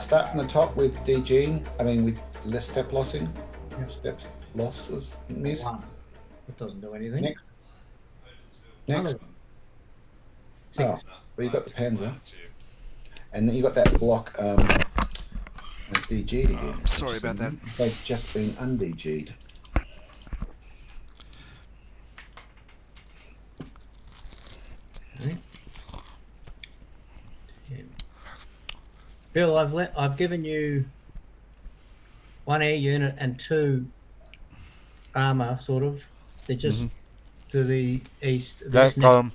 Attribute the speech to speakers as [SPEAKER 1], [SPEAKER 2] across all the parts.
[SPEAKER 1] Start from the top with DG. With less step lossing. Yep. Steps losses. Miss.
[SPEAKER 2] One. It doesn't do anything.
[SPEAKER 1] Next. Oh, well, you got the Panzer, and then you got that block DG'd again.
[SPEAKER 3] Sorry about that.
[SPEAKER 1] They've just been un-DG'd.
[SPEAKER 2] Okay. Bill, I've given you 1 air unit and 2 armour, sort of. They're just to the east.
[SPEAKER 3] That's
[SPEAKER 2] one.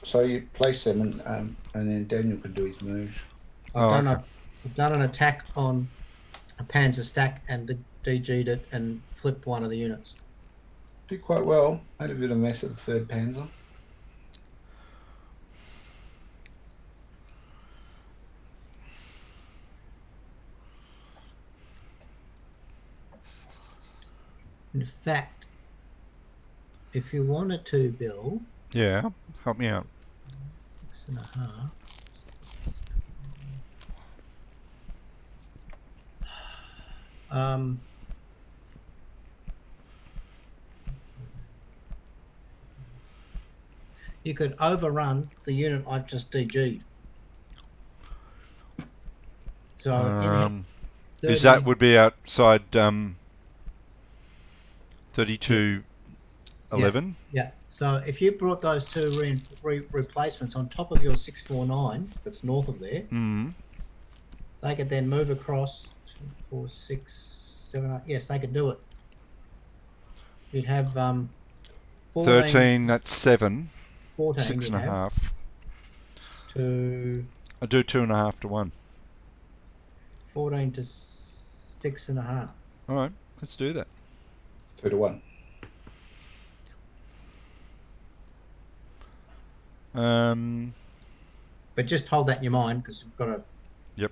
[SPEAKER 1] So you place them, and then Daniel can do his move.
[SPEAKER 2] I've done an attack on a Panzer stack and DG'd it and flipped one of the units.
[SPEAKER 1] Did quite well. Had a bit of a mess at the 3rd Panzer.
[SPEAKER 2] In fact, if you wanted to, Bill...
[SPEAKER 3] Yeah, help me out.
[SPEAKER 2] 6.5. You could overrun the unit I've just DG'd. So
[SPEAKER 3] is that would be outside 3211?
[SPEAKER 2] Yeah. So if you brought those 2 replacements on top of your 649 that's north of there, they could then move across 2, 4, 6, 7, 8. Yes, they could do it. You'd have 14,
[SPEAKER 3] 13, that's 7.
[SPEAKER 2] 14,
[SPEAKER 3] 6.5. I do 2.5 to 1.
[SPEAKER 2] 14 to 6.5.
[SPEAKER 3] All right, let's do that.
[SPEAKER 1] 2 to 1.
[SPEAKER 2] But just hold that in your mind because you've got to.
[SPEAKER 3] Yep.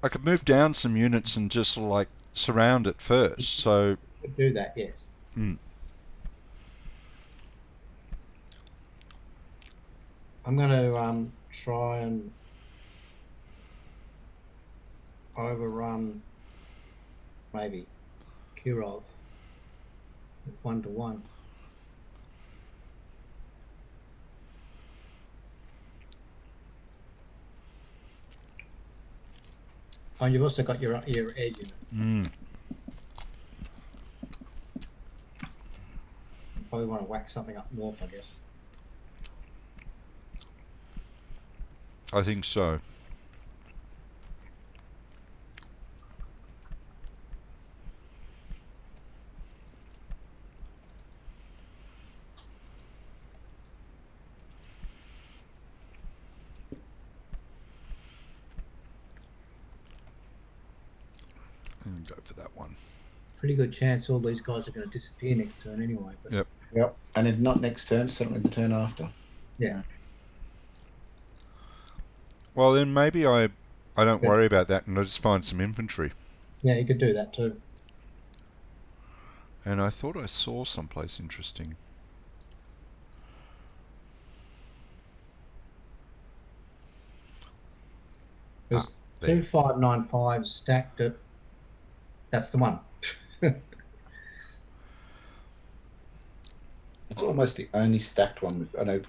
[SPEAKER 3] I could move down some units and just like surround it first. So
[SPEAKER 2] do that, yes. I'm going to try and overrun maybe Kirov 1 to 1. Oh, you've also got your air unit. Probably want to whack something up north, I guess.
[SPEAKER 3] I think so. And go for that one.
[SPEAKER 2] Pretty good chance all these guys are going to disappear next turn anyway. But...
[SPEAKER 1] Yep. And if not next turn, certainly the turn after.
[SPEAKER 2] Yeah.
[SPEAKER 3] Well, then maybe I don't worry about that and I just find some infantry.
[SPEAKER 2] Yeah, you could do that too.
[SPEAKER 3] And I thought I saw someplace interesting.
[SPEAKER 2] There's 2595 stacked at... That's the one.
[SPEAKER 1] It's almost the only stacked one. I know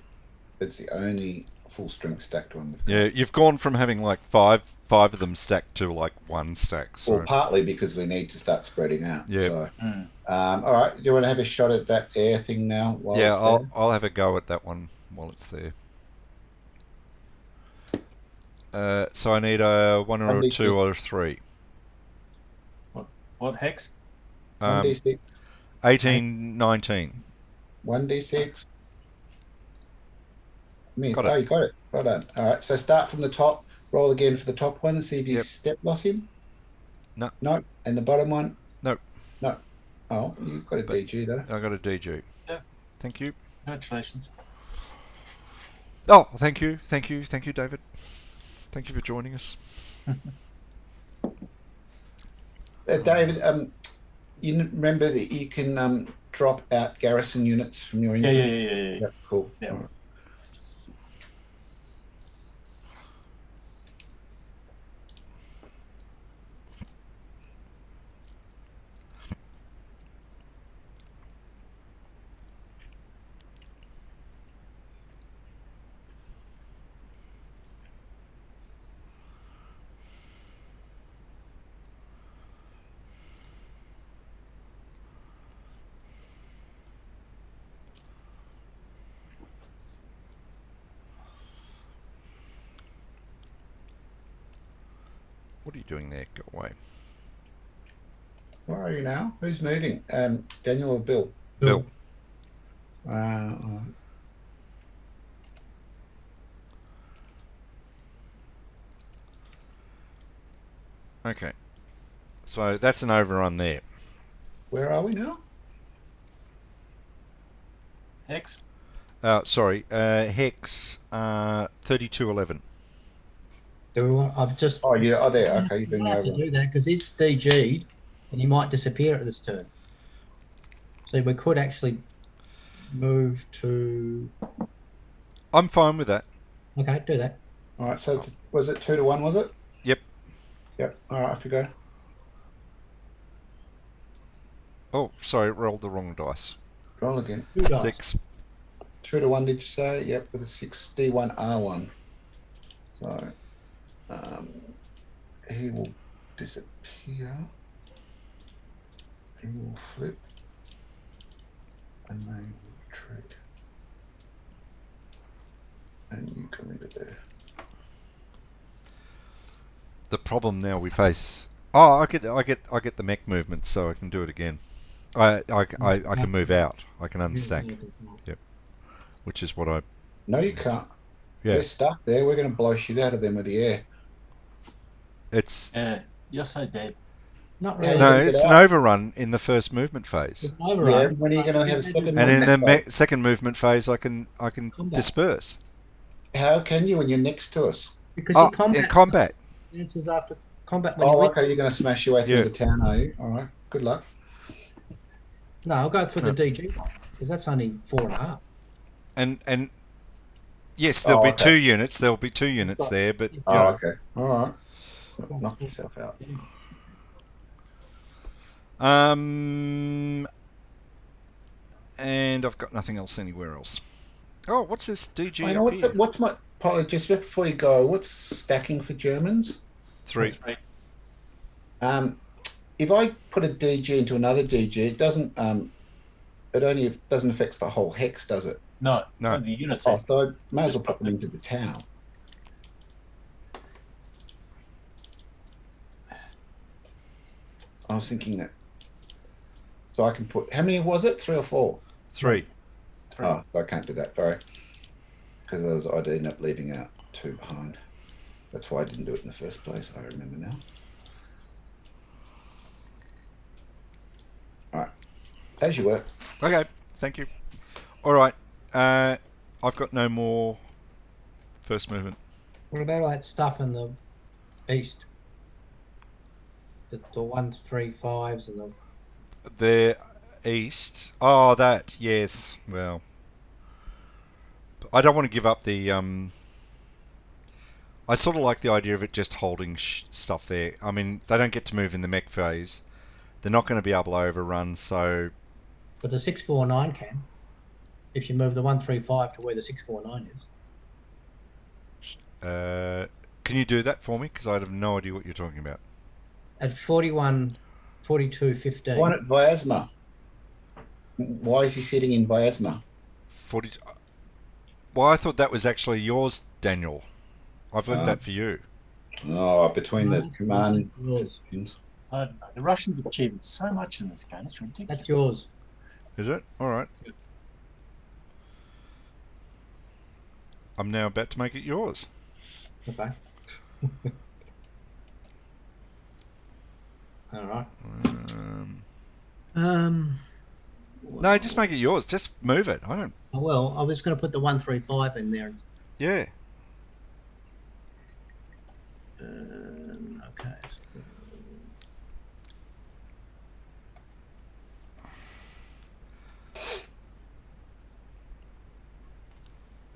[SPEAKER 1] it's the only full-strength stacked one.
[SPEAKER 3] Yeah, you've gone from having like five of them stacked to like 1 stack. So.
[SPEAKER 1] Well, partly because we need to start spreading out.
[SPEAKER 3] Yeah.
[SPEAKER 1] So, All right. Do you want to have a shot at that air thing now? While
[SPEAKER 3] Yeah,
[SPEAKER 1] it's there?
[SPEAKER 3] I'll have a go at that one while it's there. So I need a 1 or a 2 or a 3.
[SPEAKER 4] What hex?
[SPEAKER 1] 1d6.
[SPEAKER 3] 18, 19.
[SPEAKER 1] 1d6. Miss.
[SPEAKER 3] Got
[SPEAKER 1] Oh,
[SPEAKER 3] it.
[SPEAKER 1] you got it. Well done. All right. So start from the top. Roll again for the top one and see if you
[SPEAKER 3] Yep.
[SPEAKER 1] step loss him.
[SPEAKER 3] No.
[SPEAKER 1] No. And the bottom one?
[SPEAKER 3] No.
[SPEAKER 1] No. Oh, you got a
[SPEAKER 3] But-
[SPEAKER 1] DG though.
[SPEAKER 3] I got a DG.
[SPEAKER 4] Yeah.
[SPEAKER 3] Thank you.
[SPEAKER 4] Congratulations.
[SPEAKER 3] Oh, thank you, David. Thank you for joining us.
[SPEAKER 1] David, you remember that you can drop out garrison units from your
[SPEAKER 4] Yeah.
[SPEAKER 1] inventory? Yeah, cool.
[SPEAKER 4] Yeah.
[SPEAKER 1] All right.
[SPEAKER 3] What are you doing there? Go away.
[SPEAKER 1] Where are you now? Who's moving? Daniel or Bill?
[SPEAKER 3] Bill.
[SPEAKER 1] All right.
[SPEAKER 3] Okay. So that's an overrun there.
[SPEAKER 1] Where are we now?
[SPEAKER 4] Hex?
[SPEAKER 3] Sorry, Hex 3211.
[SPEAKER 2] Do we want? I've just.
[SPEAKER 1] Oh, yeah. Oh, there. Okay, you're
[SPEAKER 2] You
[SPEAKER 1] doing
[SPEAKER 2] don't
[SPEAKER 1] the
[SPEAKER 2] have to
[SPEAKER 1] over.
[SPEAKER 2] do that because he's DG'd and he might disappear at this turn. So we could actually move to.
[SPEAKER 3] I'm fine with that.
[SPEAKER 2] Okay, do that.
[SPEAKER 1] All right. So was it 2-1? Was it?
[SPEAKER 3] Yep.
[SPEAKER 1] Yep. All right. Off you go.
[SPEAKER 3] Oh, sorry, rolled the wrong dice.
[SPEAKER 1] Roll again.
[SPEAKER 2] 2 dice.
[SPEAKER 3] 6.
[SPEAKER 1] 2-1. Did you say? Yep. With a 6d1r1. So he will disappear. He will flip. And then retreat. And you come into there.
[SPEAKER 3] The problem now we face. Oh, I get the mech movement, so I can do it again. I can move out. I can unstack, which is what I.
[SPEAKER 1] No, you can't.
[SPEAKER 3] Yeah,
[SPEAKER 1] We're stuck there. We're going to blow shit out of them with the air.
[SPEAKER 3] it's
[SPEAKER 4] You're so dead.
[SPEAKER 2] Not
[SPEAKER 1] Yeah,
[SPEAKER 2] really.
[SPEAKER 3] no,
[SPEAKER 1] get
[SPEAKER 3] it's an
[SPEAKER 1] out.
[SPEAKER 3] overrun in the first movement phase,
[SPEAKER 2] It's an overrun.
[SPEAKER 1] Yeah, when are you going to have a second
[SPEAKER 3] and in
[SPEAKER 1] one?
[SPEAKER 3] the second movement phase, I can
[SPEAKER 2] Combat.
[SPEAKER 3] disperse.
[SPEAKER 1] How can you when you're next to us?
[SPEAKER 2] Because
[SPEAKER 3] Oh,
[SPEAKER 2] you combat.
[SPEAKER 3] in combat.
[SPEAKER 2] Answers after combat when you
[SPEAKER 1] Oh,
[SPEAKER 2] win.
[SPEAKER 1] okay. You're going to smash your way through
[SPEAKER 3] Yeah.
[SPEAKER 1] the town, are you? All right. Good luck.
[SPEAKER 2] No, I'll go for the
[SPEAKER 3] No.
[SPEAKER 2] DG one because that's only 4.5.
[SPEAKER 3] And yes, there'll
[SPEAKER 1] Oh,
[SPEAKER 3] be
[SPEAKER 1] okay.
[SPEAKER 3] 2 units. There'll be 2 units there, but you
[SPEAKER 1] Oh,
[SPEAKER 3] know,
[SPEAKER 1] okay. All right. Knock yourself out.
[SPEAKER 3] and I've got nothing else anywhere else. Oh, what's this DG
[SPEAKER 1] Hang
[SPEAKER 3] up
[SPEAKER 1] on,
[SPEAKER 3] here?
[SPEAKER 1] what's my Polly, just before you go? What's stacking for Germans?
[SPEAKER 3] 3.
[SPEAKER 1] If I put a DG into another DG, it doesn't. It only doesn't affect the whole hex, does it?
[SPEAKER 4] No,
[SPEAKER 3] No.
[SPEAKER 4] the units.
[SPEAKER 1] Oh, so I may as well put them into the town. I was thinking that. So I can put, how many was it? 3 or 4?
[SPEAKER 3] 3.
[SPEAKER 1] Oh, I can't do that. Sorry, because I'd end up leaving out 2 behind. That's why I didn't do it in the first place. I remember now. All right, as you were.
[SPEAKER 3] Okay, thank you. All right, I've got no more first movement.
[SPEAKER 2] What about all that stuff in the east? The 135s and the.
[SPEAKER 3] The east. Oh, that yes. Well, I don't want to give up the. I sort of like the idea of it just holding stuff there. I mean, they don't get to move in the mech phase. They're not going to be able to overrun, so.
[SPEAKER 2] But the 649 can. If you move the 135 to where the 649 is.
[SPEAKER 3] Can you do that for me? Because I have no idea what you're talking about.
[SPEAKER 2] At 41, 42, 15.
[SPEAKER 1] One at Vlasma. Why is he sitting in Vyazma?
[SPEAKER 3] 40. Well, I thought that was actually yours, Daniel. I've left that for you.
[SPEAKER 1] Oh, between the command.
[SPEAKER 2] Yours.
[SPEAKER 4] I don't know. The Russians are achieving so much in this game. It's ridiculous.
[SPEAKER 2] That's yours.
[SPEAKER 3] Is it? All right. I'm now about to make it yours.
[SPEAKER 2] Okay. All right.
[SPEAKER 3] No, just make it yours. Just move it. I don't.
[SPEAKER 2] Well, I was going to put the 135 in there.
[SPEAKER 3] Yeah.
[SPEAKER 2] Okay.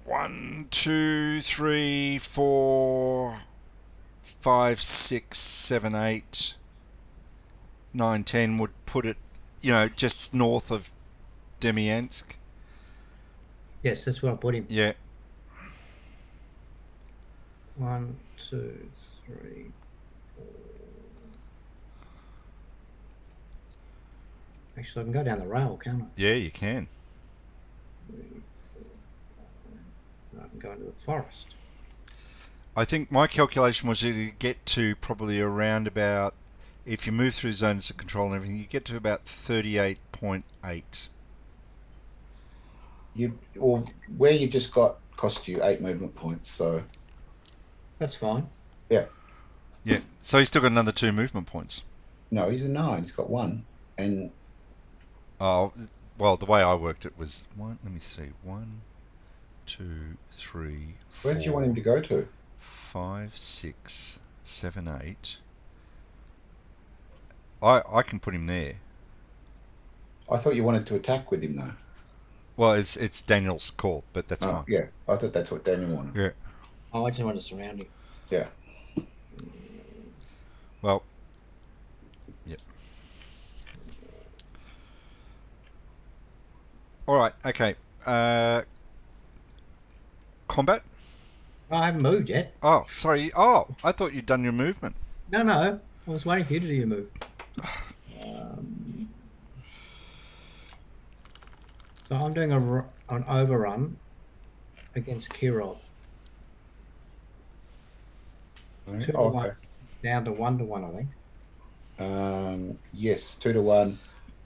[SPEAKER 3] 1, 2, 3, 4, 5, 6, 7, 8, 9, 10 would put it, just north of Demiansk.
[SPEAKER 2] Yes, that's where I put him.
[SPEAKER 3] Yeah.
[SPEAKER 2] 1, 2, 3, 4. Actually, I can go down the rail, can't I?
[SPEAKER 3] Yeah, you can.
[SPEAKER 2] 3, 4, 5. I can go into the forest.
[SPEAKER 3] I think my calculation was to get to probably around about, if you move through zones of control and everything, you get to about 38.8.
[SPEAKER 1] Where you just got cost you 8 movement points, so
[SPEAKER 2] That's fine.
[SPEAKER 1] yeah.
[SPEAKER 3] Yeah, so he's still got another 2 movement points.
[SPEAKER 1] No, he's a 9. He's got 1, and
[SPEAKER 3] Oh, well, the way I worked it was one. Let me see. 1, 2, 3, 4.
[SPEAKER 1] where did you want him to go to?
[SPEAKER 3] 5, 6, 7, 8. I can put him there.
[SPEAKER 1] I thought you wanted to attack with him though.
[SPEAKER 3] Well, it's Daniel's call, but that's fine.
[SPEAKER 1] Yeah, I thought that's what Daniel wanted.
[SPEAKER 3] Yeah.
[SPEAKER 2] Oh, I just want to surround him.
[SPEAKER 1] Yeah.
[SPEAKER 3] Well. Yeah. All right. Okay. Combat.
[SPEAKER 2] Oh, I haven't moved yet.
[SPEAKER 3] Oh, sorry. Oh, I thought you'd done your movement.
[SPEAKER 2] No. I was waiting for you to do your move. So I'm doing an overrun against Kirov. 2 to 1, down to 1 to 1, I think.
[SPEAKER 1] Yes, 2 to 1,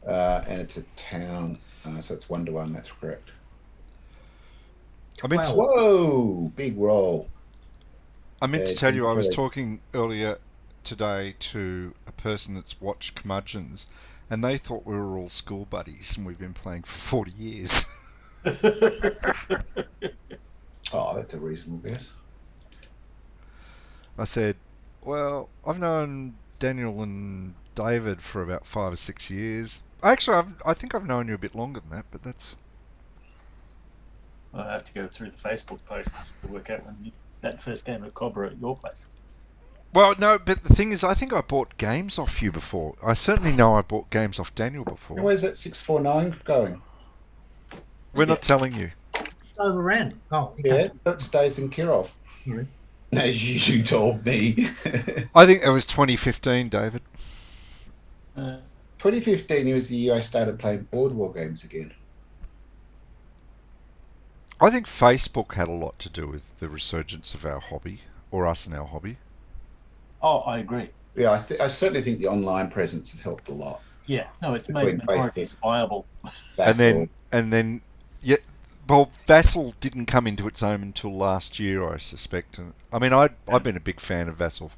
[SPEAKER 1] and it's a town, so it's 1 to 1. That's correct.
[SPEAKER 3] I meant to,
[SPEAKER 1] Whoa, big roll.
[SPEAKER 3] I meant to tell you, I was
[SPEAKER 1] really-
[SPEAKER 3] talking earlier today to a person that's watched Curmudgeons, and they thought we were all school buddies, and we've been playing for 40 years.
[SPEAKER 1] Oh, that's a reasonable guess.
[SPEAKER 3] I said, well, I've known Daniel and David for about 5 or 6 years. Actually, I think I've known you a bit longer than that, but that's...
[SPEAKER 4] I have to go through the Facebook posts to work out when that first game of Cobra at your place.
[SPEAKER 3] Well, no, but the thing is, I think I bought games off you before. I certainly know I bought games off Daniel before.
[SPEAKER 1] Where's that 649 going?
[SPEAKER 3] We're not telling you.
[SPEAKER 2] Overran. Oh, okay.
[SPEAKER 1] Yeah, that stays in Kirov.
[SPEAKER 2] Sorry.
[SPEAKER 1] As you told me.
[SPEAKER 3] I think it was 2015, David.
[SPEAKER 1] 2015 was the year I started playing board war games again.
[SPEAKER 3] I think Facebook had a lot to do with the resurgence of our hobby, or us and our hobby.
[SPEAKER 4] Oh, I agree.
[SPEAKER 1] Yeah, I certainly think the online presence has helped a lot.
[SPEAKER 4] Yeah, no, it's made minorities viable.
[SPEAKER 3] And then, yeah. Well, Vassal didn't come into its own until last year, I suspect. I mean, I've been a big fan of Vassal.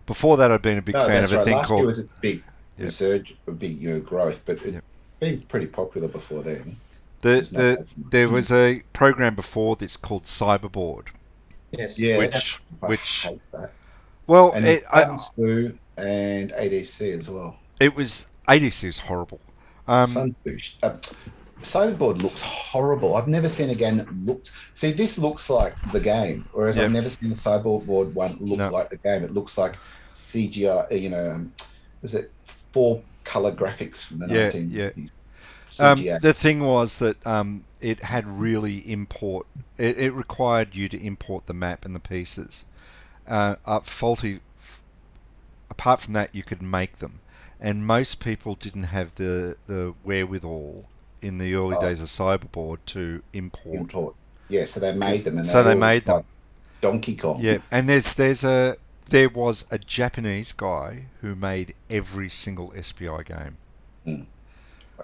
[SPEAKER 3] Before that, I'd been a big fan of a thing
[SPEAKER 1] last
[SPEAKER 3] called...
[SPEAKER 1] year was a big resurgence, a big growth, but it's been pretty popular before then.
[SPEAKER 3] There was a program before that's called Cyberboard.
[SPEAKER 2] Yes.
[SPEAKER 1] Yeah,
[SPEAKER 3] which
[SPEAKER 1] I hate that.
[SPEAKER 3] well,
[SPEAKER 1] And and ADC as well.
[SPEAKER 3] it was ADC is horrible.
[SPEAKER 1] Cyberboard looks horrible. I've never seen a game that looks... See, this looks like the game, whereas I've never seen a Cyberboard one look like the game. It looks like CGI, is it 4-color graphics from the 1950s?
[SPEAKER 3] The thing was that it had really it required you to import the map and the pieces. Apart from that, you could make them, and most people didn't have the wherewithal in the early days of Cyberboard to import.
[SPEAKER 1] Yeah, so they made them, and
[SPEAKER 3] so they
[SPEAKER 1] all
[SPEAKER 3] made them.
[SPEAKER 1] like Donkey Kong.
[SPEAKER 3] Yeah, and there was a Japanese guy who made every single SPI game.
[SPEAKER 1] Mm.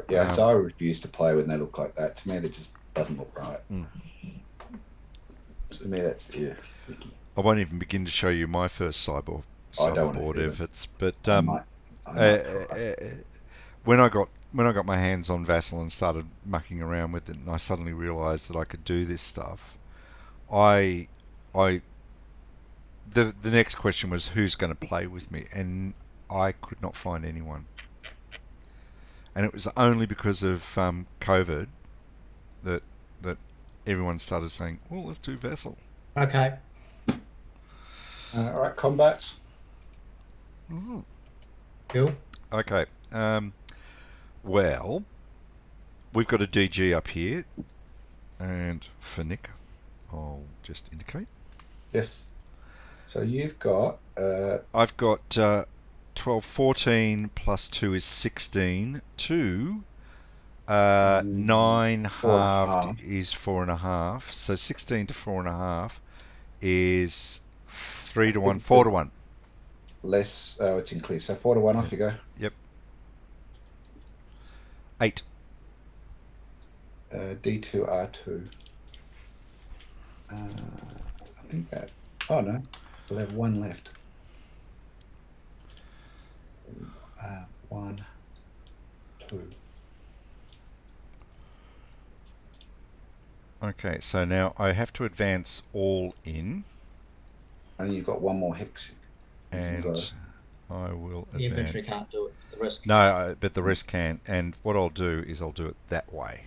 [SPEAKER 1] Yeah, so I refuse to play when they look like that. To me, that just doesn't look right. To me, that's
[SPEAKER 3] I won't even begin to show you my first cyberboard efforts, but when I got my hands on Vassal and started mucking around with it, and I suddenly realised that I could do this stuff, the next question was who's going to play with me, and I could not find anyone. And it was only because of COVID that everyone started saying, "Well, let's do Vassal."
[SPEAKER 2] Okay.
[SPEAKER 1] all right, combats.
[SPEAKER 2] Cool.
[SPEAKER 3] Okay. Well, we've got a DG up here, and for Nick, I'll just indicate.
[SPEAKER 1] Yes. So you've got.
[SPEAKER 3] I've got 12, 14 plus 2 is 16. 2, 9 halved is 4.5. So 16 to 4.5 is 3 to 1, 4 to 1.
[SPEAKER 1] Less. Oh, it's in clear. So 4 to 1. Off you go.
[SPEAKER 3] Yep. 8.
[SPEAKER 1] D2R2. I think that. Oh no, we'll have 1 left. 1, 2.
[SPEAKER 3] Okay, so now I have to advance all in.
[SPEAKER 1] And you've got 1 more hex.
[SPEAKER 3] And I will
[SPEAKER 2] The
[SPEAKER 3] advance.
[SPEAKER 2] infantry can't do it. The rest can.
[SPEAKER 3] No, but the rest can. And what I'll do is I'll do it that way.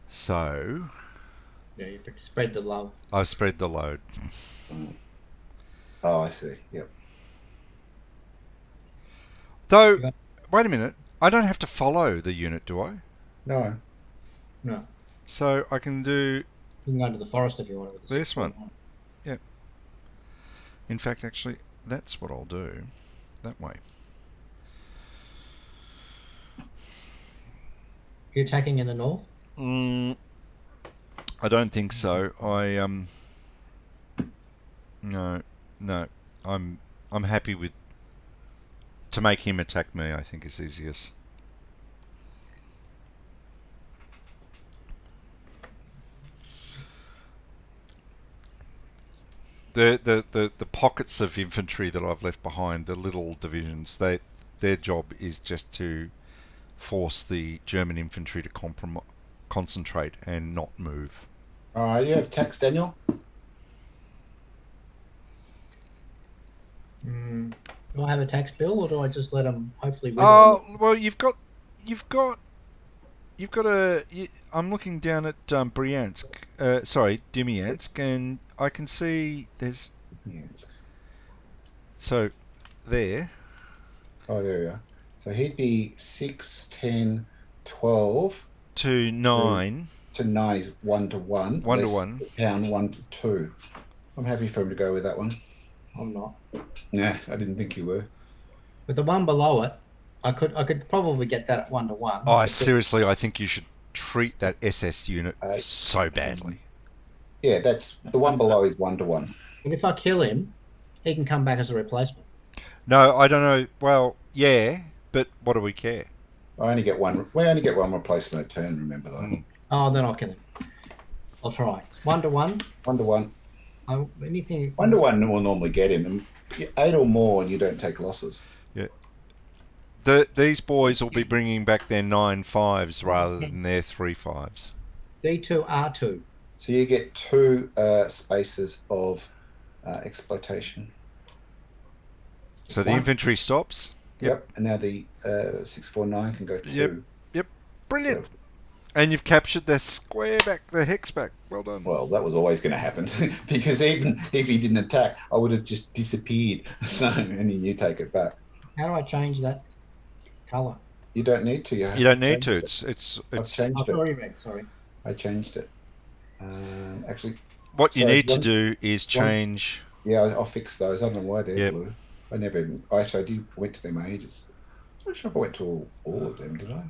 [SPEAKER 3] So
[SPEAKER 2] Yeah, you have to spread the love.
[SPEAKER 3] I've spread the load.
[SPEAKER 1] Oh, I see. Yep.
[SPEAKER 3] Though, wait a minute. I don't have to follow the unit, do I?
[SPEAKER 1] No.
[SPEAKER 2] No.
[SPEAKER 3] So I can do
[SPEAKER 2] You can go into the forest if you want with the
[SPEAKER 3] this
[SPEAKER 2] 6
[SPEAKER 3] one. Yep. In fact, actually, that's what I'll do. That way.
[SPEAKER 2] You attacking in the north?
[SPEAKER 3] I don't think so. No. I'm happy with to make him attack me. I think is easiest. The pockets of infantry that I've left behind, the little divisions, their job is just to force the German infantry to concentrate and not move.
[SPEAKER 1] All right, you have attacks, Daniel.
[SPEAKER 2] Do I have a tax bill, or do I just let them hopefully?
[SPEAKER 3] Oh well, you've got a. I'm looking down at Bryansk, Demiansk, and I can see there's. So, there.
[SPEAKER 1] Oh, there we are. So he'd be 6, 10, 12
[SPEAKER 3] to 9.
[SPEAKER 1] To 9 is 1 to 1.
[SPEAKER 3] 1 to 1.
[SPEAKER 1] Down 1 to 2. I'm happy for him to go with that one.
[SPEAKER 2] I'm not.
[SPEAKER 1] Nah, I didn't think you were.
[SPEAKER 2] With the one below it, I could probably get that at 1 to 1.
[SPEAKER 3] Oh, seriously, I think you should treat that SS unit so badly.
[SPEAKER 1] Yeah, that's the one below is 1 to 1.
[SPEAKER 2] And if I kill him, he can come back as a replacement.
[SPEAKER 3] No, I don't know. Well, yeah, but what do we care?
[SPEAKER 1] We only get one replacement a turn. Remember though.
[SPEAKER 2] Oh, then I'll kill him. I'll try. 1 to 1.
[SPEAKER 1] 1 to 1.
[SPEAKER 2] Anything.
[SPEAKER 1] 1 to 1 will normally get him, and 8 or more, and you don't take losses.
[SPEAKER 3] Yeah. These boys will be bringing back their 9.5s rather than their 3.5s.
[SPEAKER 2] D2R2.
[SPEAKER 1] So you get 2 spaces of exploitation.
[SPEAKER 3] So the infantry stops.
[SPEAKER 1] Yep. And now the 649 can go to 2.
[SPEAKER 3] Yep. Brilliant. And you've captured the square back, the hex back. Well done.
[SPEAKER 1] Well, that was always going to happen because even if he didn't attack, I would have just disappeared. So, and you take it back.
[SPEAKER 2] How do I change that colour?
[SPEAKER 1] You don't need to.
[SPEAKER 3] You don't need to.
[SPEAKER 1] It's
[SPEAKER 3] It's.
[SPEAKER 1] changed it.
[SPEAKER 2] Already red. Sorry.
[SPEAKER 1] I changed it. Actually,
[SPEAKER 3] what you need to do is change.
[SPEAKER 1] Yeah, I'll fix those. I don't know why they're blue. I never even. Actually, I did went to them ages. I'm not sure if I went to all of them, did I?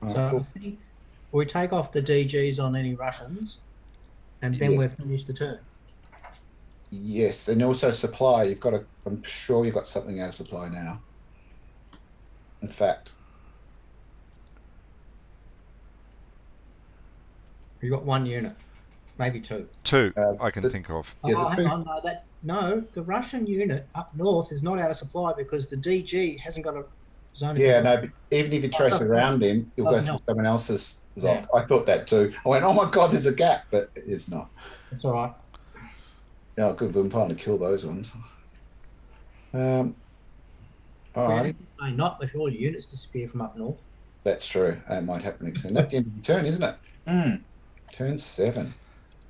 [SPEAKER 1] All
[SPEAKER 2] So
[SPEAKER 1] right, cool.
[SPEAKER 2] I think we take off the DGs on any Russians, and then
[SPEAKER 1] Yes.
[SPEAKER 2] we've finished the turn.
[SPEAKER 1] Yes, and also supply. You've got a. I'm sure you've got something out of supply now. In fact,
[SPEAKER 2] You've got 1 unit, maybe 2.
[SPEAKER 3] Two I
[SPEAKER 1] the-
[SPEAKER 3] can think of.
[SPEAKER 1] Yeah, the
[SPEAKER 2] oh, hang
[SPEAKER 1] two-
[SPEAKER 2] on, no, the Russian unit up north is not out of supply because the DG hasn't got a zone of
[SPEAKER 1] yeah,
[SPEAKER 2] control.
[SPEAKER 1] no. But even if you
[SPEAKER 2] Oh, it
[SPEAKER 1] trace
[SPEAKER 2] doesn't
[SPEAKER 1] around him, you'll go
[SPEAKER 2] Doesn't
[SPEAKER 1] through
[SPEAKER 2] help.
[SPEAKER 1] someone else's
[SPEAKER 2] Yeah.
[SPEAKER 1] zoc. I thought that too. I went, oh my god, there's a gap, but it's not.
[SPEAKER 2] It's all right.
[SPEAKER 1] Yeah, good. We're trying to kill those ones. All right,
[SPEAKER 2] May not if all units disappear from up north.
[SPEAKER 1] that's true. That might happen next turn. That's the end of the turn, isn't it?
[SPEAKER 4] Mm.
[SPEAKER 1] Turn 7.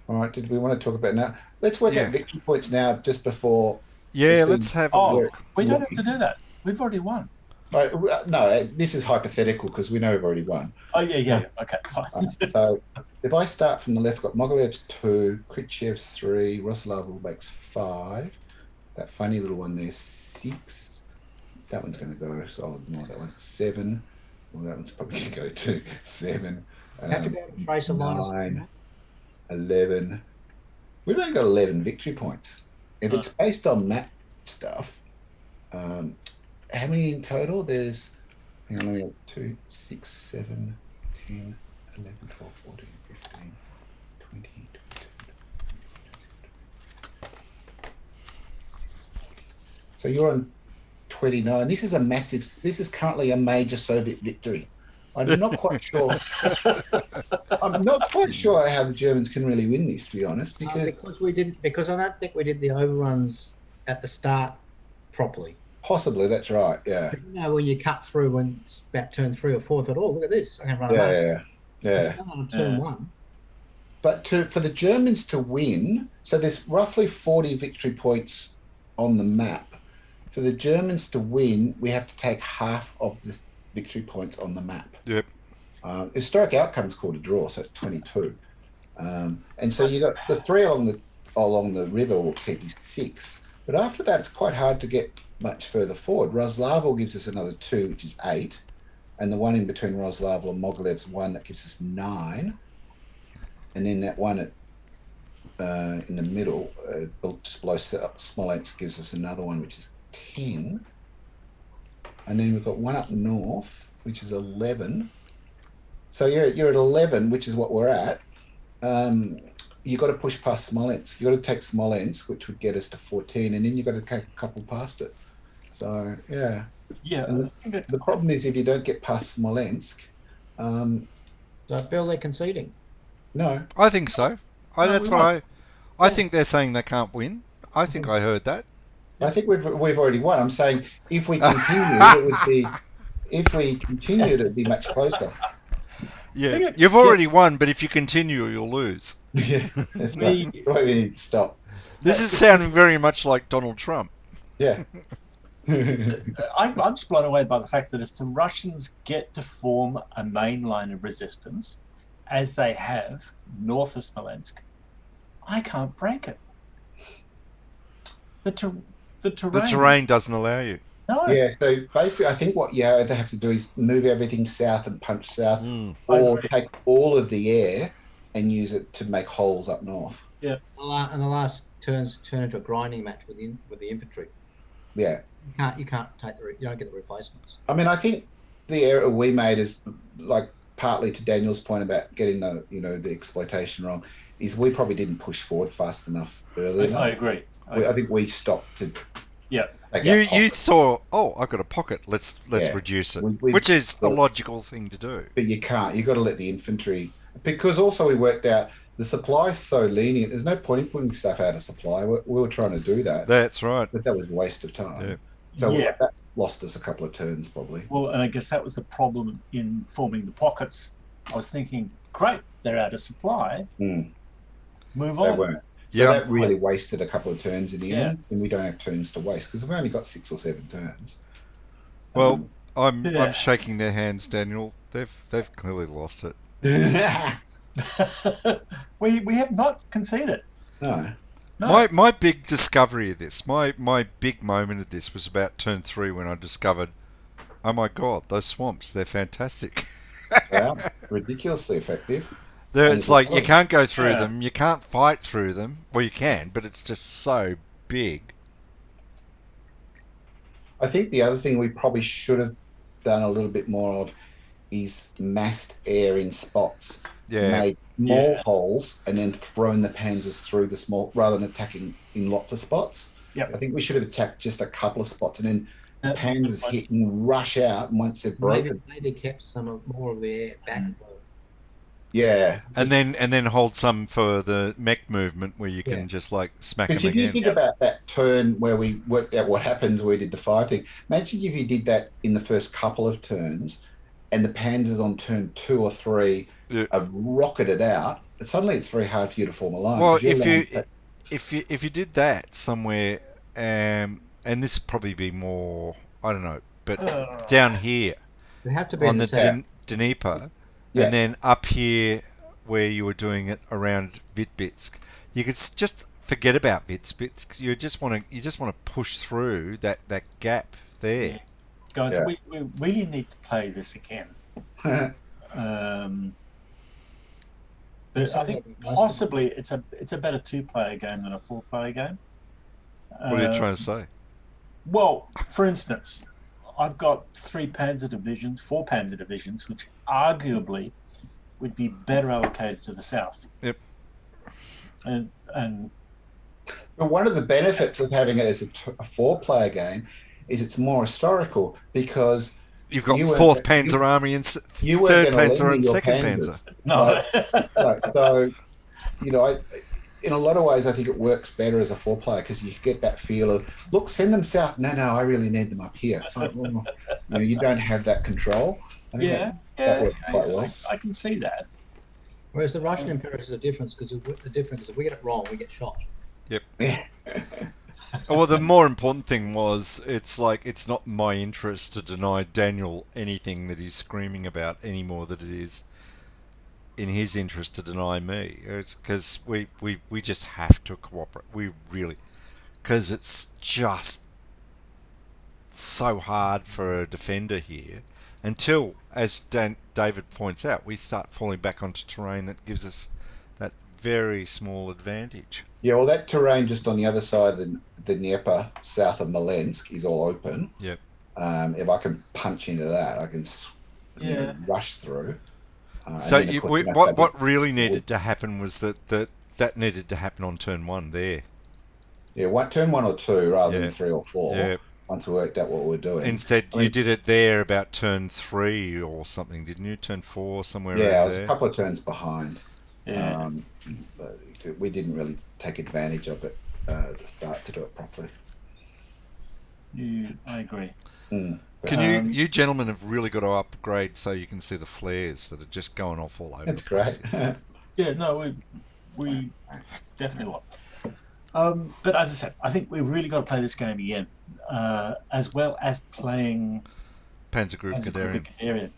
[SPEAKER 1] All right. Did we want to talk about now? Let's work
[SPEAKER 3] Yeah.
[SPEAKER 1] out victory points now, just before.
[SPEAKER 3] Yeah,
[SPEAKER 1] Let's
[SPEAKER 3] let's have a
[SPEAKER 4] Oh,
[SPEAKER 3] look.
[SPEAKER 4] we don't have to do that. We've already won.
[SPEAKER 1] Right, no, this is hypothetical because we know we've already won.
[SPEAKER 4] Oh, yeah. Okay, fine.
[SPEAKER 1] So if I start from the left, I've got Mogilev's 2, Khrushchev's 3, Roslav makes 5. That funny little one there's 6. That one's going to go, so I'll ignore that one. 7. Well, that one's probably going to go to 7.
[SPEAKER 2] You have to be able to trace a line of
[SPEAKER 1] 9, 11. We've only got 11 victory points. If it's based on map stuff, how many in total? There's, hang on, let me get 2, 6, 7, 10, 11, 12, 14, 15, 20, 22. So you're on 29. This is currently a major Soviet victory. I'm not quite sure. I'm not quite sure how the Germans can really win this, to be honest,
[SPEAKER 2] because I don't think we did the overruns at the start properly.
[SPEAKER 1] possibly that's right. Yeah.
[SPEAKER 2] You know, when you cut through when it's about turn 3 or 4, I thought, oh, look at this, I can run away.
[SPEAKER 1] Yeah.
[SPEAKER 2] On turn 1.
[SPEAKER 1] But for the Germans to win, so there's roughly 40 victory points on the map. For the Germans to win, we have to take half of the victory points on the map.
[SPEAKER 3] Yep.
[SPEAKER 1] Historic outcome's called a draw, so it's 22. And so you got the 3 along the river will keep you 6. But after that, it's quite hard to get much further forward. Roslaval gives us another 2, which is 8. And the one in between Roslaval and Mogilev's 1, that gives us 9. And then that one in the middle, just below Smolensk, gives us another one, which is 10. And then we've got one up north, which is 11. So you're at 11, which is what we're at. You've got to push past Smolensk. You've got to take Smolensk, which would get us to 14, and then you've got to take a couple past it. So, yeah.
[SPEAKER 4] Yeah.
[SPEAKER 1] The problem is if you don't get past Smolensk,
[SPEAKER 2] So Bill, they're conceding.
[SPEAKER 1] no.
[SPEAKER 3] I think so. That's
[SPEAKER 4] we
[SPEAKER 3] what I think they're saying they can't win. I think I heard that.
[SPEAKER 1] I think we've already won. I'm saying if we continue, it would be. If we continued, it'd be much closer.
[SPEAKER 3] Yeah, you've already won, but if you continue, you'll lose.
[SPEAKER 1] Yeah, that's right. We need to stop.
[SPEAKER 3] This is sounding very much like Donald Trump.
[SPEAKER 1] Yeah.
[SPEAKER 4] I'm just blown away by the fact that if the Russians get to form a main line of resistance, as they have north of Smolensk, I can't break it. The terrain.
[SPEAKER 3] The terrain doesn't allow you.
[SPEAKER 4] No.
[SPEAKER 1] Yeah. So basically, I think what you either have to do is move everything south and punch south,
[SPEAKER 3] Mm.
[SPEAKER 1] or take all of the air and use it to make holes up north.
[SPEAKER 4] Yeah.
[SPEAKER 2] And the last turns turn into a grinding match with the infantry.
[SPEAKER 1] Yeah.
[SPEAKER 2] You can't take you don't get the replacements.
[SPEAKER 1] I mean, I think the error we made is like partly to Daniel's point about getting the exploitation wrong. Is we probably didn't push forward fast enough earlier.
[SPEAKER 4] I agree.
[SPEAKER 1] I think we stopped to.
[SPEAKER 4] Yeah.
[SPEAKER 3] You saw, I've got a pocket. Let's
[SPEAKER 1] Yeah.
[SPEAKER 3] reduce it,
[SPEAKER 1] We-
[SPEAKER 3] which is a logical thing to do.
[SPEAKER 1] But you can't. You've got to let the infantry, because also we worked out the supply's so lenient. There's no point in putting stuff out of supply. We were trying to do that,
[SPEAKER 3] That's right.
[SPEAKER 1] but that was a waste of time.
[SPEAKER 3] Yeah.
[SPEAKER 1] So
[SPEAKER 4] Yeah.
[SPEAKER 1] that lost us a couple of turns probably.
[SPEAKER 4] Well, and I guess that was the problem in forming the pockets. I was thinking, great, they're out of supply.
[SPEAKER 1] Mm,
[SPEAKER 4] Move
[SPEAKER 1] they
[SPEAKER 4] on.
[SPEAKER 1] weren't. So
[SPEAKER 3] Yeah.
[SPEAKER 1] that really wasted a couple of turns in the
[SPEAKER 4] Yeah.
[SPEAKER 1] end, and we don't have turns to waste because we've only got 6 or 7 turns.
[SPEAKER 3] Well, I'm
[SPEAKER 4] Yeah.
[SPEAKER 3] shaking their hands, Daniel. They've clearly lost it.
[SPEAKER 4] we have not conceded.
[SPEAKER 1] No.
[SPEAKER 4] No.
[SPEAKER 3] My big discovery of this, my big moment of this was about turn 3 when I discovered, oh my god, those swamps, they're fantastic.
[SPEAKER 1] Wow, ridiculously effective. And
[SPEAKER 3] It's
[SPEAKER 1] there's a
[SPEAKER 3] like
[SPEAKER 1] lot
[SPEAKER 3] you
[SPEAKER 1] of,
[SPEAKER 3] can't go through
[SPEAKER 4] Yeah.
[SPEAKER 3] them, you can't fight through them. Well, you can, but it's just so big.
[SPEAKER 1] I think the other thing we probably should have done a little bit more of is massed air in spots,
[SPEAKER 3] Yeah,
[SPEAKER 1] made small
[SPEAKER 4] Yeah.
[SPEAKER 1] holes, and then thrown the panzers through the small rather than attacking in lots of spots.
[SPEAKER 4] Yep.
[SPEAKER 1] I think we should have attacked just a couple of spots and then the
[SPEAKER 4] That-
[SPEAKER 1] panzers hit and rush out. And once they're broken,
[SPEAKER 2] Maybe kept more of the air back.
[SPEAKER 1] yeah.
[SPEAKER 3] and then hold some for the mech movement where you can
[SPEAKER 2] Yeah.
[SPEAKER 3] just like smack
[SPEAKER 1] Because
[SPEAKER 3] them
[SPEAKER 1] if you
[SPEAKER 3] again.
[SPEAKER 1] think
[SPEAKER 4] Yep.
[SPEAKER 1] about that turn where we worked out what happens where we did the fire thing, imagine if you did that in the first couple of turns and the panzers on turn 2 or 3
[SPEAKER 3] Yeah.
[SPEAKER 1] have rocketed out, and suddenly it's very hard for you to form a line.
[SPEAKER 3] Well,
[SPEAKER 1] 'cause you're lying flat.
[SPEAKER 3] if you did that somewhere, and this would probably be more, I don't know, but down here
[SPEAKER 2] They have to be
[SPEAKER 3] on
[SPEAKER 2] in
[SPEAKER 3] the
[SPEAKER 2] the south.
[SPEAKER 3] Dnieper,
[SPEAKER 1] Yeah.
[SPEAKER 3] and then up here where you were doing it around Vitebsk, you could just forget about Vitebsk. You just want to push through that gap there.
[SPEAKER 4] Guys,
[SPEAKER 1] Yeah.
[SPEAKER 4] we really need to play this again. But I think possibly it's a better 2-player game than a 4-player game.
[SPEAKER 3] What are you trying to say?
[SPEAKER 4] Well, for instance, I've got 4 Panzer divisions, which arguably would be better allocated to the south.
[SPEAKER 3] Yep.
[SPEAKER 4] And
[SPEAKER 1] But one of the benefits of having it as a 4-player game is it's more historical because
[SPEAKER 3] You've got
[SPEAKER 1] you weren't-
[SPEAKER 3] 4th Panzer Army and
[SPEAKER 1] you weren't
[SPEAKER 3] 3rd
[SPEAKER 1] gonna
[SPEAKER 3] Panzer
[SPEAKER 1] lend me
[SPEAKER 3] and
[SPEAKER 1] your
[SPEAKER 3] 2nd
[SPEAKER 1] Panzers.
[SPEAKER 3] Panzer.
[SPEAKER 4] no,
[SPEAKER 1] Right, so, you know, in a lot of ways, I think it works better as a 4-player because you get that feel of, look, send them south. No, I really need them up here. It's like, well, you don't have that control. I think that works quite well.
[SPEAKER 4] I can see that.
[SPEAKER 2] Whereas the Russian Imperials is a difference because if we get it wrong, we get shot.
[SPEAKER 1] Yeah.
[SPEAKER 3] Well, the more important thing was it's not my interest to deny Daniel anything that he's screaming about any more than it is in his interest to deny me. It's because we just have to cooperate. We really, because it's just so hard for a defender here until, as David points out, we start falling back onto terrain that gives us that very small advantage.
[SPEAKER 1] Yeah, well, that terrain just on the other side of the Dnieper, south of Smolensk, is all open.
[SPEAKER 3] Yep.
[SPEAKER 1] If I can punch into that, I can rush through.
[SPEAKER 3] So
[SPEAKER 1] and then, of course,
[SPEAKER 3] what really needed to happen was that needed to happen on turn 1 there.
[SPEAKER 1] Yeah, turn 1 or 2 rather
[SPEAKER 3] Yeah.
[SPEAKER 1] than 3 or 4.
[SPEAKER 3] Yeah.
[SPEAKER 1] Once we worked out what we're doing.
[SPEAKER 3] Instead,
[SPEAKER 1] I mean,
[SPEAKER 3] you did it there about turn 3 or something, didn't you? Turn 4, somewhere
[SPEAKER 1] yeah, I
[SPEAKER 3] around
[SPEAKER 1] was
[SPEAKER 3] there.
[SPEAKER 1] a couple of turns behind.
[SPEAKER 4] Yeah.
[SPEAKER 1] But we didn't really take advantage of it to start to do it properly.
[SPEAKER 4] I agree.
[SPEAKER 3] Can you gentlemen have really got to upgrade so you can see the flares that are just going off all over
[SPEAKER 1] That's
[SPEAKER 3] the place.
[SPEAKER 1] great.
[SPEAKER 4] Yeah, no, we definitely will. But as I said, I think we really got to play this game again, as well as playing
[SPEAKER 3] Panzer Group
[SPEAKER 4] Panzer
[SPEAKER 3] Guderian.
[SPEAKER 4] Guderian.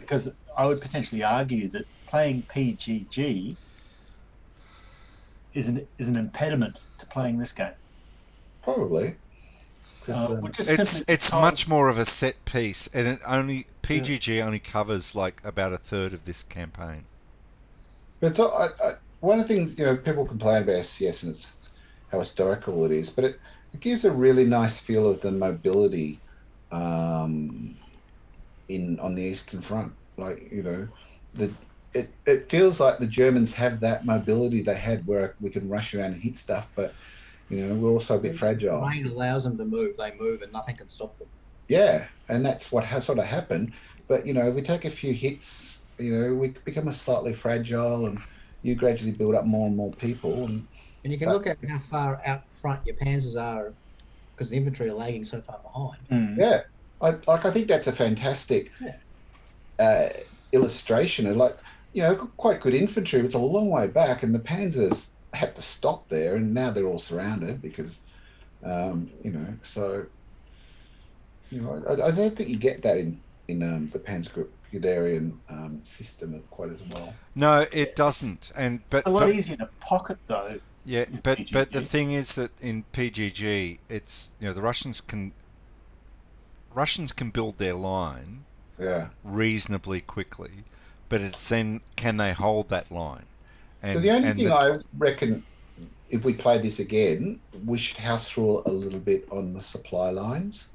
[SPEAKER 4] Because I would potentially argue that playing PGG is an impediment to playing this game.
[SPEAKER 1] Probably.
[SPEAKER 3] It's much more of a set piece, and PGG only covers like about a third of this campaign.
[SPEAKER 1] But one of the things, people complain about SCS and it's how historical it is, but it gives a really nice feel of the mobility on the Eastern Front. Like, it feels like the Germans have that mobility they had where we can rush around and hit stuff, but we're also a bit fragile.
[SPEAKER 2] The rain allows them to move. They move and nothing can stop them.
[SPEAKER 1] Yeah, and that's what sort of happened. But, if we take a few hits, we become slightly fragile and you gradually build up more and more people. And
[SPEAKER 2] you can look at how far out front your panzers are because the infantry are lagging so far behind.
[SPEAKER 1] Yeah, I think that's a fantastic illustration of quite good infantry. It's a long way back and the panzers had to stop there and now they're all surrounded because, so, I don't think you get that in the Panzer Group Guderian system quite as well.
[SPEAKER 3] No, it doesn't. But
[SPEAKER 4] a lot easier to pocket though.
[SPEAKER 3] Yeah, but the thing is that in PGG, it's the Russians can build their line,
[SPEAKER 1] Yeah.
[SPEAKER 3] reasonably quickly, but it's then can they hold that line?
[SPEAKER 1] So the only
[SPEAKER 3] And
[SPEAKER 1] thing I reckon, if we play this again, we should house rule a little bit on the supply lines.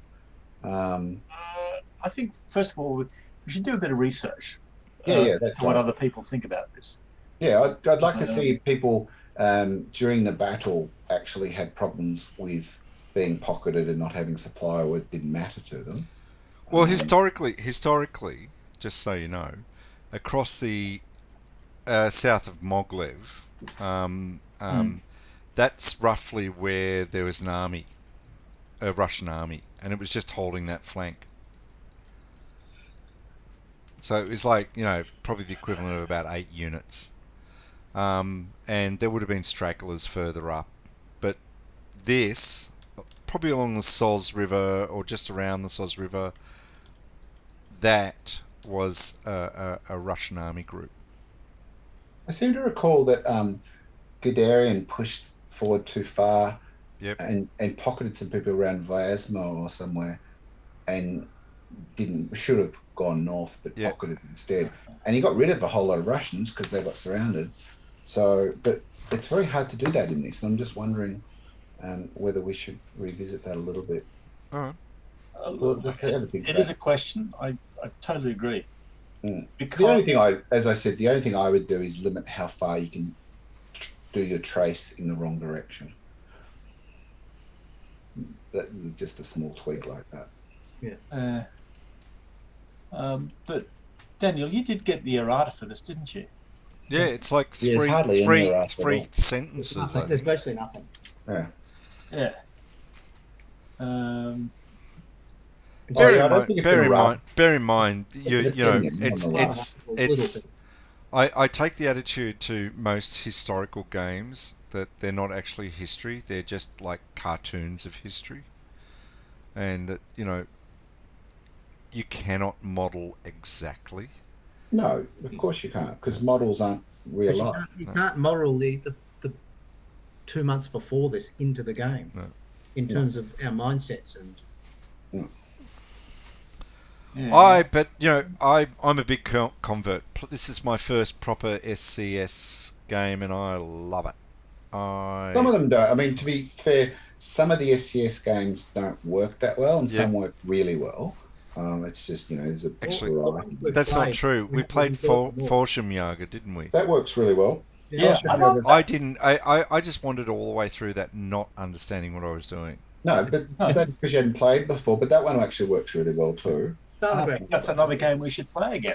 [SPEAKER 4] I think, first of all, we should do a bit of research
[SPEAKER 1] Yeah, that's
[SPEAKER 4] to what
[SPEAKER 1] right.
[SPEAKER 4] other people think about this.
[SPEAKER 1] Yeah, I'd like to see if people during the battle actually had problems with being pocketed and not having supply, or it didn't matter to them.
[SPEAKER 3] well, historically, just so you know, across the south of Moglev, that's roughly where there was an army, a Russian army, and it was just holding that flank. So it was like, probably the equivalent of about 8 units. And there would have been stragglers further up. But this, probably along the Soz River or just around the Soz River, that was a Russian army group.
[SPEAKER 1] I seem to recall that Guderian pushed forward too far.
[SPEAKER 3] Yep.
[SPEAKER 1] And pocketed some people around Vyazma or somewhere, and should have gone north, but pocketed instead. And he got rid of a whole lot of Russians because they got surrounded. So, but it's very hard to do that in this. I'm just wondering whether we should revisit that a little bit.
[SPEAKER 3] All right.
[SPEAKER 4] It is a question. I totally agree.
[SPEAKER 1] Because the only thing the only thing I would do is limit how far you can do your trace in the wrong direction. Just a small tweak like that.
[SPEAKER 2] Yeah.
[SPEAKER 4] But Daniel, you did get the errata for this, didn't you?
[SPEAKER 3] Yeah, it's like
[SPEAKER 1] hardly
[SPEAKER 3] three
[SPEAKER 1] any
[SPEAKER 3] sentences.
[SPEAKER 2] There's basically nothing.
[SPEAKER 1] Yeah.
[SPEAKER 4] Yeah.
[SPEAKER 3] Bear in mind, it's. I take the attitude to most historical games that they're not actually history; they're just like cartoons of history, and that you cannot model exactly.
[SPEAKER 1] No, of course you can't, because models aren't real life.
[SPEAKER 2] You can't model the 2 months before this into the game, in terms of our mindsets and.
[SPEAKER 3] Yeah. I'm a big convert. This is my first proper SCS game, and I love it.
[SPEAKER 1] Some of them don't. I mean, to be fair, some of the SCS games don't work that well, and some work really well. It's just there's a
[SPEAKER 3] actually that's not true. We played Fallschirmjäger, didn't we?
[SPEAKER 1] That works really well.
[SPEAKER 4] Yeah,
[SPEAKER 3] I didn't. I just wandered all the way through that, not understanding what I was doing.
[SPEAKER 1] No, but that's because you hadn't played before. But that one actually works really well too.
[SPEAKER 4] That's another game we should play again.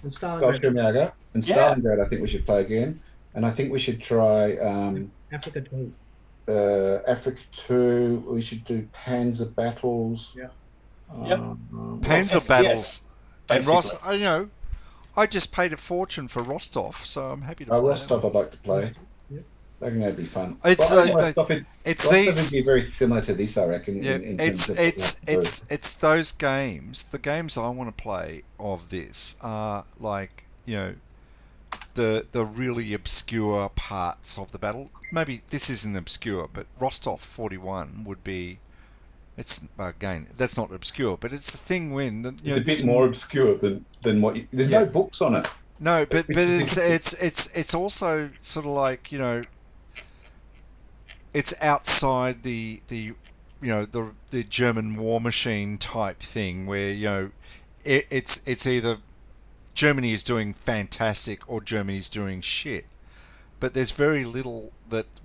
[SPEAKER 2] And Stalingrad.
[SPEAKER 1] Stalingrad, I think we should play again, and I think we should try
[SPEAKER 2] Africa 2.
[SPEAKER 1] Africa 2. We should do Panzer Battles.
[SPEAKER 2] Yeah.
[SPEAKER 3] Panzer Battles. And
[SPEAKER 4] basically.
[SPEAKER 3] I just paid a fortune for Rostov, so I'm happy to play.
[SPEAKER 1] Rostov, I'd like to play. I think that'd be fun.
[SPEAKER 3] It's
[SPEAKER 1] would be very similar to this, I reckon.
[SPEAKER 3] Yeah, it's those games. The games I want to play of this are like the really obscure parts of the battle. Maybe this isn't obscure, but Rostov 41 would be. It's again that's not obscure, but it's the thing when
[SPEAKER 1] it's a bit more obscure than what. There's no books on it.
[SPEAKER 3] No, but it's also sort of like it's outside the German war machine type thing where it's either Germany is doing fantastic or Germany is doing shit, but there's very little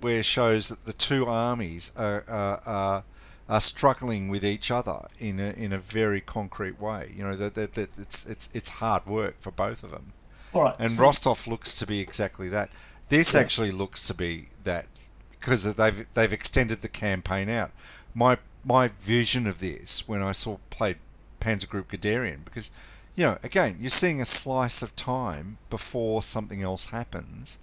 [SPEAKER 3] where shows that the two armies are struggling with each other in a very concrete way. That it's hard work for both of them.
[SPEAKER 4] All right,
[SPEAKER 3] and Rostov looks to be exactly that. This actually looks to be that because they've extended the campaign out. My vision of this when I played Panzer Group Guderian, because again you're seeing a slice of time before something else happens.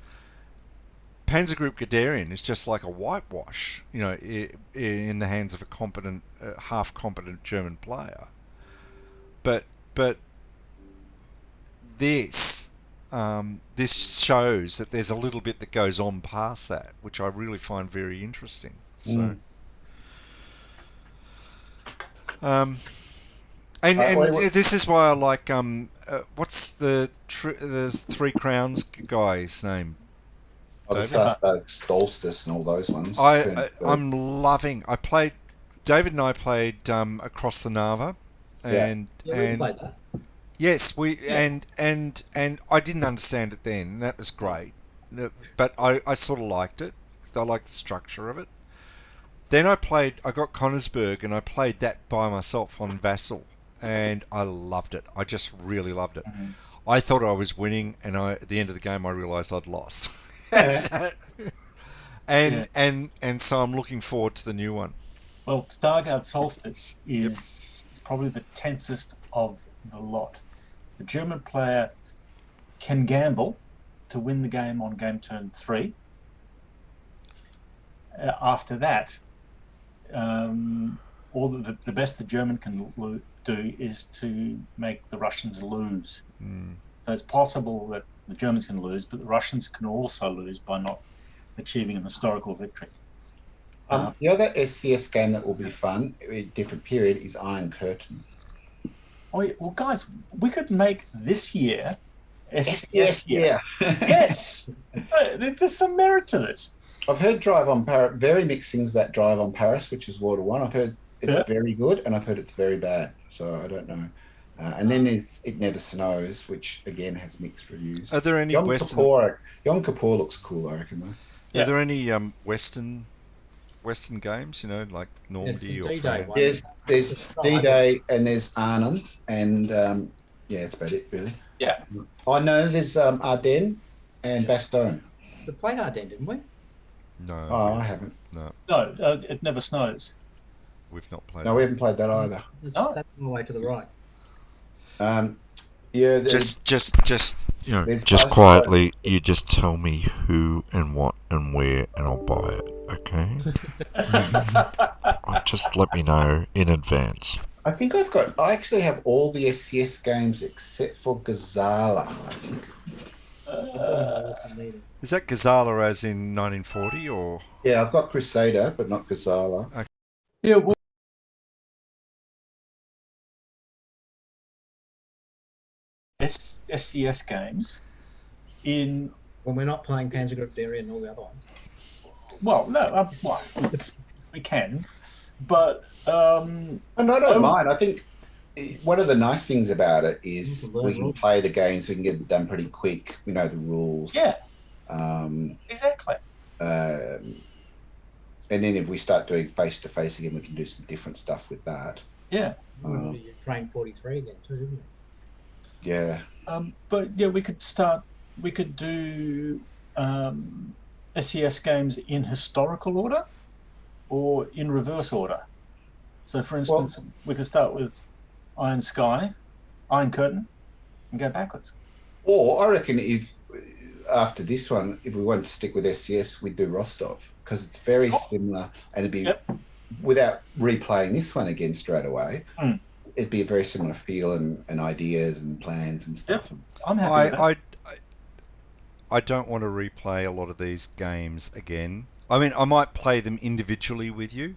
[SPEAKER 3] Panzer Group Guderian is just like a whitewash, in the hands of a competent, half-competent German player. But this shows that there's a little bit that goes on past that, which I really find very interesting. So, And this is why I like what's there's Three Crowns guy's name?
[SPEAKER 1] The Solstice and all those ones.
[SPEAKER 3] I'm loving. David and I played Across the Nava, and
[SPEAKER 2] we played that.
[SPEAKER 3] yes, and I didn't understand it then. That was great, but I sort of liked it. I liked the structure of it. Then I got Connersburg, and I played that by myself on Vassal, and I loved it. I just really loved it.
[SPEAKER 4] Mhm.
[SPEAKER 3] I thought I was winning, and at the end of the game I realised I'd lost. And so I'm looking forward to the new one.
[SPEAKER 4] Well, Stargard Solstice is probably the tensest of the lot. The German player can gamble to win the game on game turn 3. After that, all the best the German can do is to make the Russians lose. So it's possible that the Germans can lose, but the Russians can also lose by not achieving an historical victory.
[SPEAKER 1] The other SCS game that will be fun, a different period, is Iron Curtain.
[SPEAKER 4] Oh, yeah. Well, guys, we could make this year SCS
[SPEAKER 1] year.
[SPEAKER 4] Yes, there's some merit to it.
[SPEAKER 1] I've heard Drive on Paris, very mixed things about Drive on Paris, which is Water 1. I've heard it's very good, and I've heard it's very bad, so I don't know. And then there's It Never Snows, which again has mixed reviews.
[SPEAKER 3] Are there any
[SPEAKER 1] Yom Kippur looks cool, I reckon, though.
[SPEAKER 3] Yeah. Are there any Western games, like Normandy or France?
[SPEAKER 1] There's D-Day and there's Arnhem, and that's about it, really.
[SPEAKER 4] Yeah.
[SPEAKER 1] I know there's Ardennes and Bastogne.
[SPEAKER 2] We played Ardennes, didn't we?
[SPEAKER 3] No.
[SPEAKER 1] Oh, I haven't.
[SPEAKER 4] No, It Never Snows.
[SPEAKER 3] We've not played.
[SPEAKER 1] No, we haven't played that either.
[SPEAKER 2] That's all the way to the right.
[SPEAKER 3] Just quietly, you just tell me who and what and where, and I'll buy it. Okay. Just let me know in advance.
[SPEAKER 1] I think I actually have all the SCS games except for Gazala, I think.
[SPEAKER 3] Is that Gazala as in 1940 or?
[SPEAKER 1] Yeah, I've got Crusader, but not Gazala.
[SPEAKER 3] Okay.
[SPEAKER 4] Yeah, well, SCS games in...
[SPEAKER 2] When we're not playing Panzer Group Dairy and all the other ones.
[SPEAKER 4] Well, no, we can, but...
[SPEAKER 1] And I don't mind. I think one of the nice things about it is we can play the games, we can get it done pretty quick, we know the rules.
[SPEAKER 4] Yeah,
[SPEAKER 1] exactly. And then if we start doing face-to-face again, we can do some different stuff with that.
[SPEAKER 4] Yeah.
[SPEAKER 2] You train 43 again too, isn't it?
[SPEAKER 1] Yeah.
[SPEAKER 4] But yeah, we could do SCS games in historical order or in reverse order. So for instance, we could start with Iron Curtain, and go backwards.
[SPEAKER 1] Or I reckon if after this one, if we wanted to stick with SCS, we'd do Rostov, because it's very similar, and it'd be without replaying this one again straight away. It'd be a very similar feel and ideas and plans and stuff.
[SPEAKER 4] Yep. I'm happy with that.
[SPEAKER 3] I don't want to replay a lot of these games again. I mean, I might play them individually with you,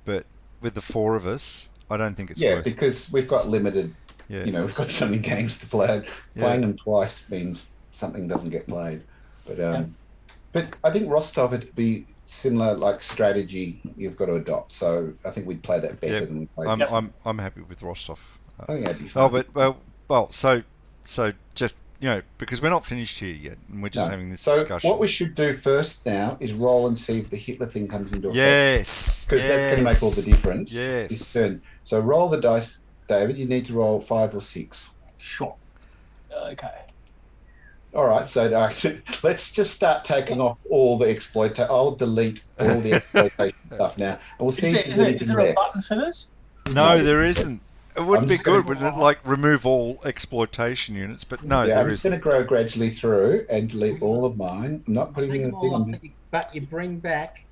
[SPEAKER 3] but with the four of us, I don't think it's worth it.
[SPEAKER 1] Yeah, because we've got limited, we've got so many games to play. Playing them twice means something doesn't get played. But I think Rostov would be similar, like strategy you've got to adopt. So I think we'd play that better than we played.
[SPEAKER 3] I'm happy with Rostov.
[SPEAKER 1] I think that'd be fun.
[SPEAKER 3] So just because we're not finished here yet, and we're just having this discussion.
[SPEAKER 1] What we should do first now is roll and see if the Hitler thing comes into effect.
[SPEAKER 3] Yes,
[SPEAKER 1] because that's going to make all the difference.
[SPEAKER 3] Yes.
[SPEAKER 1] So roll the dice, David. You need to roll 5 or 6.
[SPEAKER 4] Sure. Okay.
[SPEAKER 1] All right, so let's just start taking off all the exploitation. I'll delete all the exploitation stuff now, and we'll see.
[SPEAKER 4] Is there a button for this?
[SPEAKER 3] No, there isn't. It would be good, wouldn't it? Like remove all exploitation units, but no, there isn't. I'm just going
[SPEAKER 1] to go gradually through and delete all of mine. I'm not putting in a thing.
[SPEAKER 2] But you bring back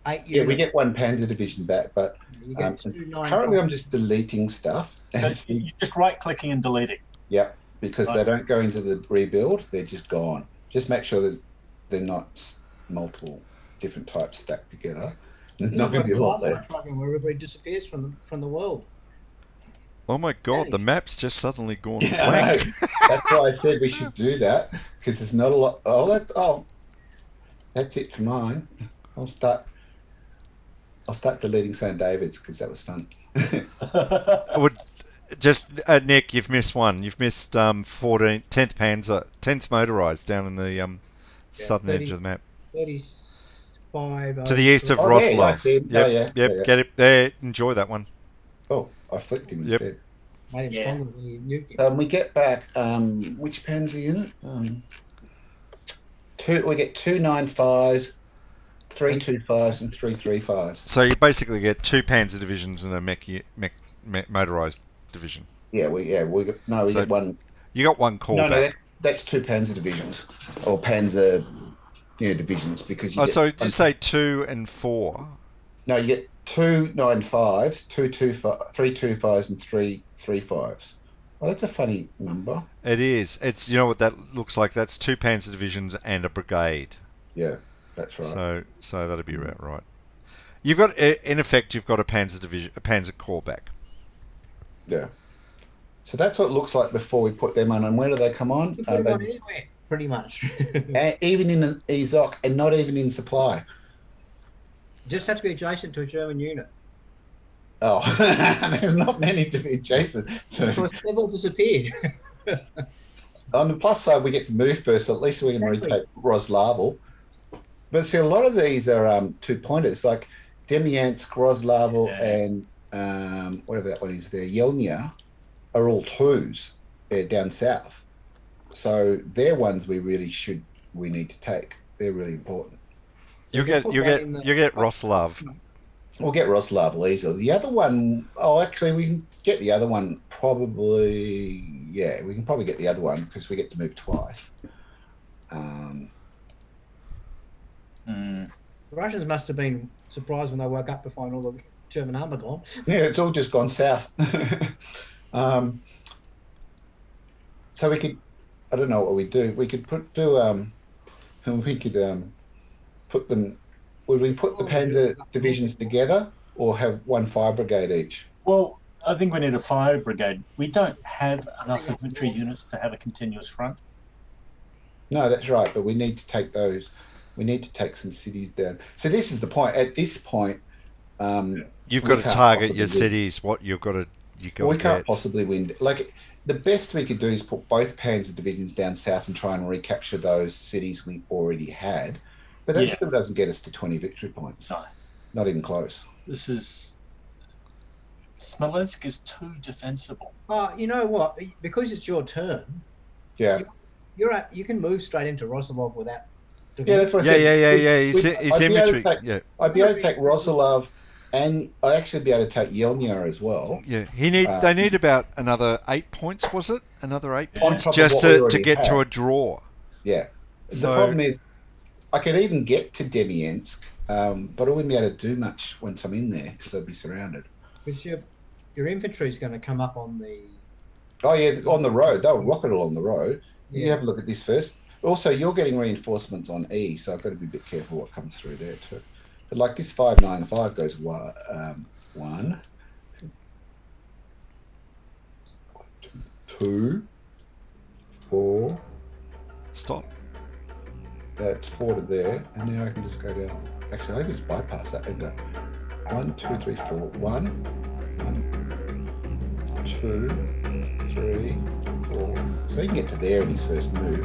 [SPEAKER 2] 8 units.
[SPEAKER 1] Yeah, we get 1 Panzer Division back, but currently I'm just deleting stuff.
[SPEAKER 4] So you're just right-clicking and deleting.
[SPEAKER 1] Yep. Because they don't go into the rebuild, they're just gone. Just make sure that they're not multiple different types stacked together. There's not going to be a lot there.
[SPEAKER 2] Where everybody disappears from the world.
[SPEAKER 3] Oh my God, the map's just suddenly gone
[SPEAKER 1] I know.
[SPEAKER 3] blank.
[SPEAKER 1] That's why I said we should do that, because there's not a lot. That's it for mine. I'll start deleting St. David's because that was fun.
[SPEAKER 3] I would just Nick, you've missed one. You've missed 10th Panzer, 10th motorised down in the southern
[SPEAKER 2] 30,
[SPEAKER 3] edge of the map.
[SPEAKER 2] 35.
[SPEAKER 3] To the east of
[SPEAKER 1] Oh, yeah,
[SPEAKER 3] Roslav.
[SPEAKER 1] I see.
[SPEAKER 3] Yep,
[SPEAKER 1] Oh, yeah,
[SPEAKER 3] yep,
[SPEAKER 1] yeah.
[SPEAKER 3] get it there. Enjoy that one.
[SPEAKER 1] Oh, I flicked him
[SPEAKER 3] Yep.
[SPEAKER 1] instead.
[SPEAKER 2] Made it
[SPEAKER 4] Yeah.
[SPEAKER 2] stronger when you nuked him.
[SPEAKER 1] We get back which Panzer unit? We get 2 9.5s, 3 2.5s, and 3 3.5s.
[SPEAKER 3] So you basically get 2 Panzer divisions and a motorised division.
[SPEAKER 1] Yeah, we get one.
[SPEAKER 3] You got one
[SPEAKER 1] No,
[SPEAKER 3] callback.
[SPEAKER 1] that's 2 Panzer divisions or Panzer divisions, because you get,
[SPEAKER 3] So did you say 2 and 4?
[SPEAKER 1] no, you get 2 9.5s, 3 2.5s, and 3 3.5s. Well, that's a funny number.
[SPEAKER 3] It is. It's, you know what that looks like? That's 2 Panzer divisions and a brigade.
[SPEAKER 1] Yeah, that's right.
[SPEAKER 3] So that'd be about right. You've got, in effect, you've got a Panzer division, a Panzer callback.
[SPEAKER 1] Yeah. So that's what it looks like before we put them on. And where do they come on?
[SPEAKER 2] You put them on anywhere, pretty much.
[SPEAKER 1] Even in an EZOC, and not even in supply.
[SPEAKER 2] Just have to be adjacent to a German unit.
[SPEAKER 1] Oh, there's not many to be adjacent to.
[SPEAKER 2] Because they've all disappeared.
[SPEAKER 1] On the plus side, we get to move first, so at least we can retake Roslavel. But see, a lot of these are 2-pointers, like Demyansk, Roslavel, and whatever that one is there, Yelnya, are all 2s down south. So they're ones we need to take. They're really important.
[SPEAKER 3] You get Roslav.
[SPEAKER 1] We'll get Roslavel easily. The other one, actually, we can get the other one probably. Yeah, we can probably get the other one because we get to move twice.
[SPEAKER 2] The Russians must have been surprised when they woke up to find all the German armour gone.
[SPEAKER 1] Yeah, it's all just gone south. So we could, I don't know what we do. We could put them. Would we put the Panzer divisions together, or have one fire brigade each?
[SPEAKER 4] Well, I think we need a fire brigade. We don't have enough infantry units to have a continuous front.
[SPEAKER 1] No, that's right. But we need to take those. We need to take some cities down. So this is the point. At this point,
[SPEAKER 3] you've got to target your cities. What you've got to
[SPEAKER 1] we can't possibly win. Like, the best we could do is put both Panzer divisions down south and try and recapture those cities we already had. But that still doesn't get us to 20 victory points.
[SPEAKER 4] No.
[SPEAKER 1] Not even close.
[SPEAKER 4] Smolensk is too defensible.
[SPEAKER 2] You know what? Because it's your turn.
[SPEAKER 1] Yeah.
[SPEAKER 2] You can move straight into Roslav without.
[SPEAKER 1] Yeah, that's what I said.
[SPEAKER 3] Yeah. His infantry.
[SPEAKER 1] I'd be able to take Roslav, and I'd actually be able to take Yelnya as well.
[SPEAKER 3] Yeah, they need about another 8 points, was it? Another 8 points
[SPEAKER 1] top of
[SPEAKER 3] just
[SPEAKER 1] what we
[SPEAKER 3] to get
[SPEAKER 1] already
[SPEAKER 3] to
[SPEAKER 1] had.
[SPEAKER 3] a draw.
[SPEAKER 1] Yeah.
[SPEAKER 3] So,
[SPEAKER 1] the problem is, I could even get to Demyansk, but I wouldn't be able to do much once I'm in there because I'd be surrounded.
[SPEAKER 2] Because your infantry is going to come up on the.
[SPEAKER 1] Oh yeah, on the road. They'll rocket along the road.
[SPEAKER 2] Yeah.
[SPEAKER 1] You have a look at this first. Also, you're getting reinforcements on E, so I've got to be a bit careful what comes through there too. But like this 595 goes 1, 2, 4.
[SPEAKER 3] Stop.
[SPEAKER 1] That's 4 to there, and then I can just go down. Actually, I can just bypass that and go 1, 2, 3, 4. 1, 2, 3, 4. So he can get to there in his first move.